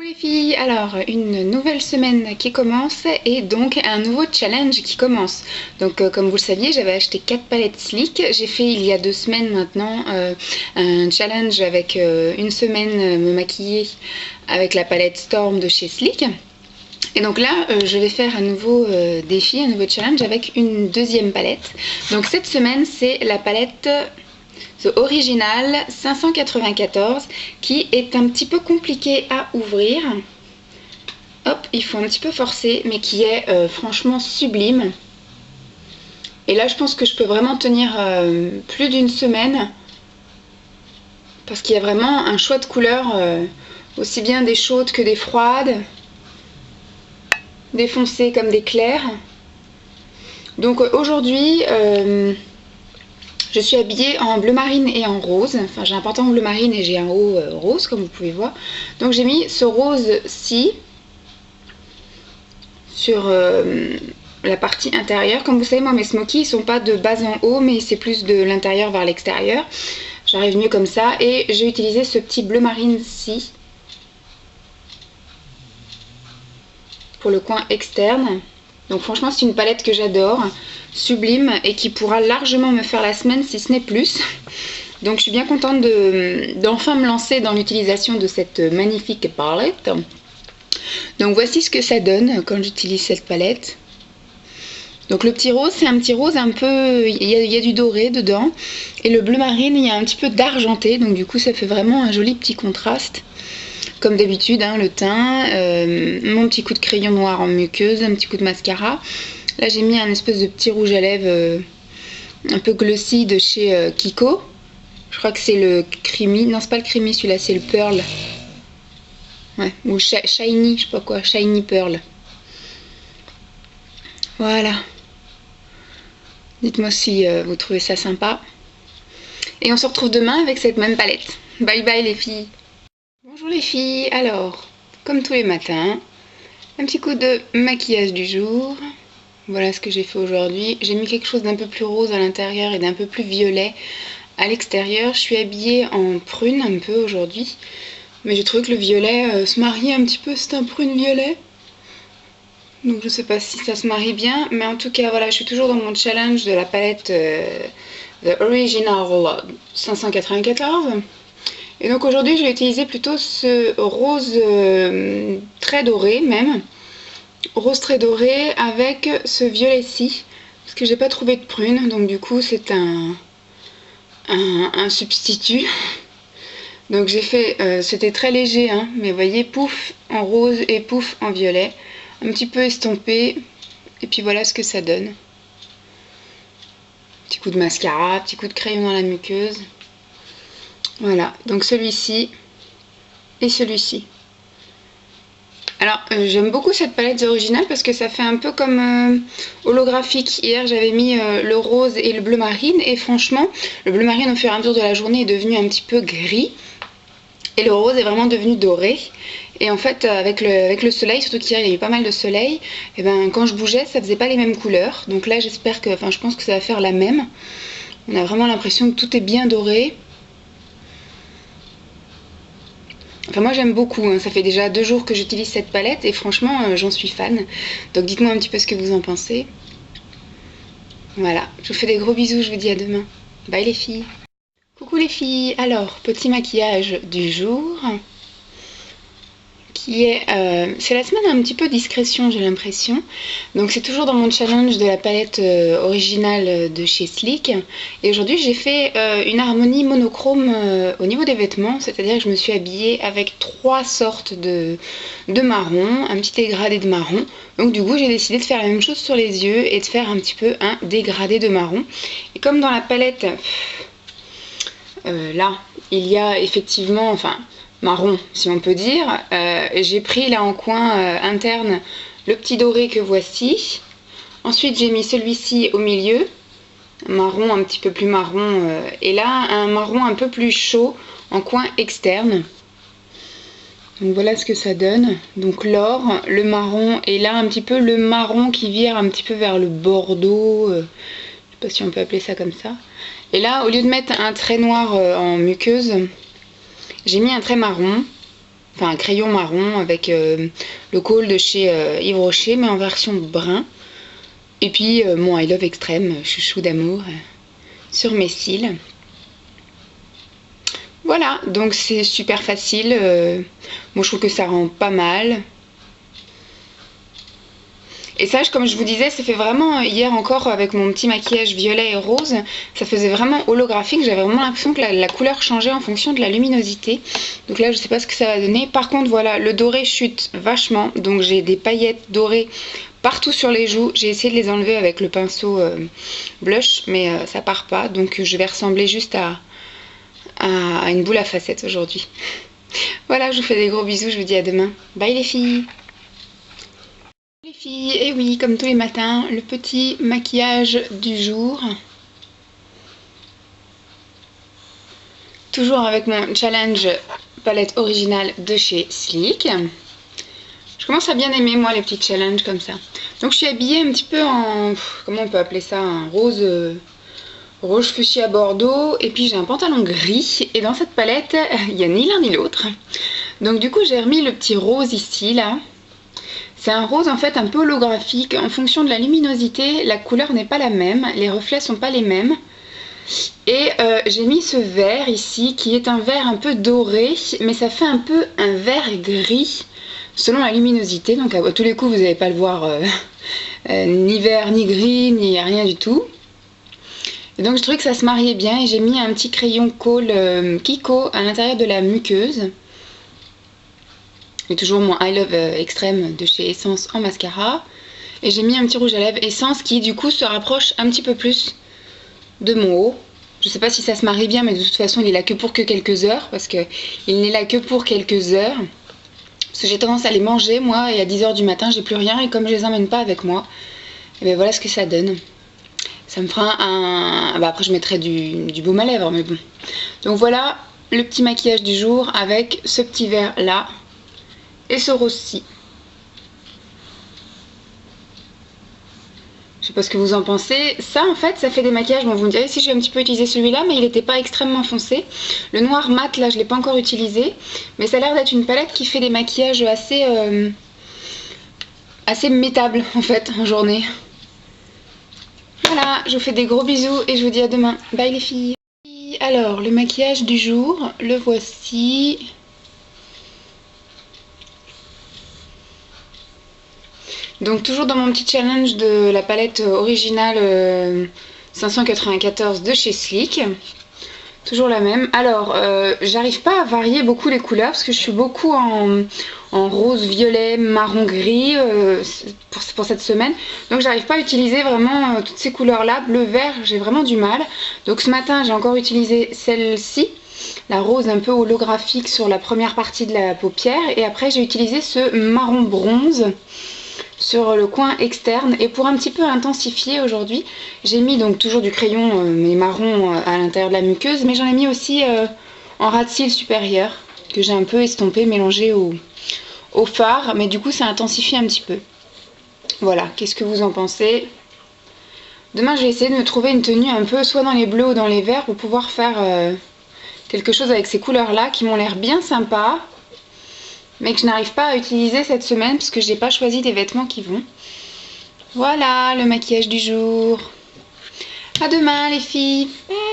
Coucou les filles, alors une nouvelle semaine qui commence et donc un nouveau challenge qui commence. Donc comme vous le saviez, j'avais acheté 4 palettes Sleek. J'ai fait il y a 2 semaines maintenant un challenge avec une semaine me maquiller avec la palette Storm de chez Sleek. Et donc là, je vais faire un nouveau défi, un nouveau challenge avec une deuxième palette. Donc cette semaine, c'est la palette The Original 594 qui est un petit peu compliqué à ouvrir. Hop, il faut un petit peu forcer, mais qui est franchement sublime. Et là, je pense que je peux vraiment tenir plus d'une semaine parce qu'il y a vraiment un choix de couleurs, aussi bien des chaudes que des froides, des foncées comme des clairs. Donc aujourd'hui, je suis habillée en bleu marine et en rose. Enfin, j'ai un pantalon bleu marine et j'ai un haut rose, comme vous pouvez voir. Donc j'ai mis ce rose-ci sur la partie intérieure. Comme vous savez, moi, mes smokies, ils sont pas de bas en haut, mais c'est plus de l'intérieur vers l'extérieur. J'arrive mieux comme ça. Et j'ai utilisé ce petit bleu marine-ci pour le coin externe. Donc franchement, c'est une palette que j'adore, sublime, et qui pourra largement me faire la semaine, si ce n'est plus. Donc je suis bien contente d'enfin me lancer dans l'utilisation de cette magnifique palette. Donc voici ce que ça donne quand j'utilise cette palette. Donc le petit rose, c'est un petit rose un peu... Il y a du doré dedans. Et le bleu marine, il y a un petit peu d'argenté. Donc du coup, ça fait vraiment un joli petit contraste. Comme d'habitude, hein, le teint, mon petit coup de crayon noir en muqueuse, un petit coup de mascara. Là, j'ai mis un espèce de petit rouge à lèvres un peu glossy de chez Kiko. Je crois que c'est le creamy. Non, c'est pas le creamy, celui-là, c'est le pearl. Ouais, ou shiny, je sais pas quoi, shiny pearl. Voilà. Dites-moi si vous trouvez ça sympa. Et on se retrouve demain avec cette même palette. Bye bye les filles. Bonjour les filles, alors, comme tous les matins, un petit coup de maquillage du jour. Voilà ce que j'ai fait aujourd'hui. J'ai mis quelque chose d'un peu plus rose à l'intérieur et d'un peu plus violet à l'extérieur. Je suis habillée en prune un peu aujourd'hui, mais j'ai trouvé que le violet se mariait un petit peu, c'est un prune violet. Donc je sais pas si ça se marie bien, mais en tout cas voilà, je suis toujours dans mon challenge de la palette The Original 594. Et donc aujourd'hui, je vais utiliser plutôt ce rose très doré même. Rose très doré avec ce violet-ci. Parce que j'ai pas trouvé de prune. Donc du coup, c'est un substitut. Donc j'ai fait... c'était très léger, hein, mais vous voyez, pouf en rose et pouf en violet. Un petit peu estompé. Et puis voilà ce que ça donne. Petit coup de mascara, petit coup de crayon dans la muqueuse. Voilà, donc celui-ci et celui-ci. Alors, j'aime beaucoup cette palette originale parce que ça fait un peu comme holographique. Hier, j'avais mis le rose et le bleu marine. Et franchement, le bleu marine, au fur et à mesure de la journée, est devenu un petit peu gris. Et le rose est vraiment devenu doré. Et en fait, avec le soleil, surtout qu'hier, il y a eu pas mal de soleil, et ben, quand je bougeais, ça faisait pas les mêmes couleurs. Donc là, j'espère que... Enfin, je pense que ça va faire la même. On a vraiment l'impression que tout est bien doré. Enfin moi j'aime beaucoup, hein. Ça fait déjà 2 jours que j'utilise cette palette et franchement j'en suis fan. Donc dites-moi un petit peu ce que vous en pensez. Voilà, je vous fais des gros bisous, je vous dis à demain. Bye les filles. Coucou les filles, alors petit maquillage du jour. C'est la semaine un petit peu discrétion, j'ai l'impression. Donc c'est toujours dans mon challenge de la palette originale de chez Sleek. Et aujourd'hui j'ai fait une harmonie monochrome au niveau des vêtements. C'est-à-dire que je me suis habillée avec 3 sortes de marron, un petit dégradé de marron. Donc du coup j'ai décidé de faire la même chose sur les yeux et de faire un petit peu un dégradé de marron. Et comme dans la palette, là, il y a effectivement... enfin marron si on peut dire, j'ai pris là en coin interne le petit doré que voici. Ensuite j'ai mis celui-ci au milieu, marron un petit peu plus marron, et là un marron un peu plus chaud en coin externe. Donc voilà ce que ça donne. Donc l'or, le marron, et là un petit peu le marron qui vire un petit peu vers le bordeaux, je sais pas si on peut appeler ça comme ça. Et là, au lieu de mettre un trait noir en muqueuse, j'ai mis un trait marron. enfin un crayon marron avec le Kohl de chez Yves Rocher, mais en version brun. Et puis mon I Love Extrême, chouchou d'amour, sur mes cils. Voilà, donc c'est super facile. Moi je trouve que ça rend pas mal. Et ça, comme je vous disais, ça fait vraiment, hier encore avec mon petit maquillage violet et rose, ça faisait vraiment holographique. J'avais vraiment l'impression que la couleur changeait en fonction de la luminosité. Donc là, je sais pas ce que ça va donner. Par contre, voilà, le doré chute vachement. Donc j'ai des paillettes dorées partout sur les joues. J'ai essayé de les enlever avec le pinceau blush, mais ça part pas. Donc je vais ressembler juste à une boule à facettes aujourd'hui. Voilà, je vous fais des gros bisous, je vous dis à demain. Bye les filles! Les filles, et oui, comme tous les matins, le petit maquillage du jour. Toujours avec mon challenge palette originale de chez Sleek. Je commence à bien aimer, moi, les petits challenges comme ça. Donc je suis habillée un petit peu en, comment on peut appeler ça, un rose fuchsia bordeaux. Et puis j'ai un pantalon gris. Et dans cette palette, il n'y a ni l'un ni l'autre. Donc du coup, j'ai remis le petit rose ici, là. C'est un rose en fait un peu holographique. En fonction de la luminosité, la couleur n'est pas la même, les reflets sont pas les mêmes. Et j'ai mis ce vert ici qui est un vert un peu doré, mais ça fait un peu un vert gris selon la luminosité. Donc à tous les coups vous n'allez pas le voir ni vert ni gris ni rien du tout. Et donc je trouvais que ça se mariait bien et j'ai mis un petit crayon Kohl Kiko à l'intérieur de la muqueuse. J'ai toujours mon I Love Extrême de chez Essence en mascara. Et j'ai mis un petit rouge à lèvres Essence qui du coup se rapproche un petit peu plus de mon haut. Je sais pas si ça se marie bien, mais de toute façon il est là que pour quelques heures. Parce qu'il n'est là que pour quelques heures. Parce que j'ai tendance à les manger moi, et à 10 h du matin j'ai plus rien. Et comme je les emmène pas avec moi, et bien voilà ce que ça donne. Ça me fera un... Bah après je mettrai du baume à lèvres, mais bon. Donc voilà le petit maquillage du jour avec ce petit vert là. Et ce rose-ci. Je sais pas ce que vous en pensez. Ça en fait ça fait des maquillages. Bon vous me direz si j'ai un petit peu utilisé celui-là, mais il n'était pas extrêmement foncé. Le noir mat là je l'ai pas encore utilisé. Mais ça a l'air d'être une palette qui fait des maquillages assez mettables en fait en journée. Voilà, je vous fais des gros bisous et je vous dis à demain. Bye les filles. Alors le maquillage du jour, le voici. Donc toujours dans mon petit challenge de la palette originale 594 de chez Sleek. Toujours la même. Alors j'arrive pas à varier beaucoup les couleurs parce que je suis beaucoup en rose, violet, marron, gris pour cette semaine. Donc j'arrive pas à utiliser vraiment toutes ces couleurs là. Bleu, vert, j'ai vraiment du mal. Donc ce matin j'ai encore utilisé celle-ci. La rose un peu holographique sur la première partie de la paupière. Et après j'ai utilisé ce marron bronze sur le coin externe. Et pour un petit peu intensifier aujourd'hui, j'ai mis donc toujours du crayon mais marron à l'intérieur de la muqueuse, mais j'en ai mis aussi en ras de cils supérieur que j'ai un peu estompé, mélangé au fard, mais du coup ça intensifie un petit peu. Voilà, qu'est-ce que vous en pensez? Demain je vais essayer de me trouver une tenue un peu soit dans les bleus ou dans les verts pour pouvoir faire quelque chose avec ces couleurs là qui m'ont l'air bien sympas, mais que je n'arrive pas à utiliser cette semaine parce que j'ai pas choisi des vêtements qui vont. Voilà le maquillage du jour. À demain les filles. Bye.